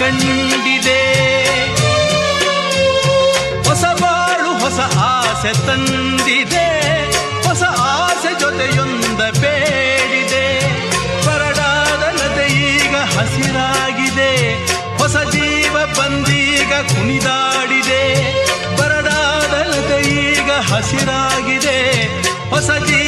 ಕಂಡಿದೆ. ಹೊಸ ಬಾಳು ಹೊಸ ಆಸೆ ತಂದಿದೆ, ಹೊಸ ಆಸೆ ಜೊತೆಯೊಂದ ಬೇಡಿದೆ. ಬರಡಾದ ನದಿ ಈಗ ಹಸಿರಾಗಿದೆ, ಹೊಸ ಜೀವ ಬಂದೀಗ ಕುಣಿದಾಡಿದೆ. ಬರಡಾದ ನದಿ ಈಗ ಹಸಿರಾಗಿದೆ, ಹೊಸ ಜೀವ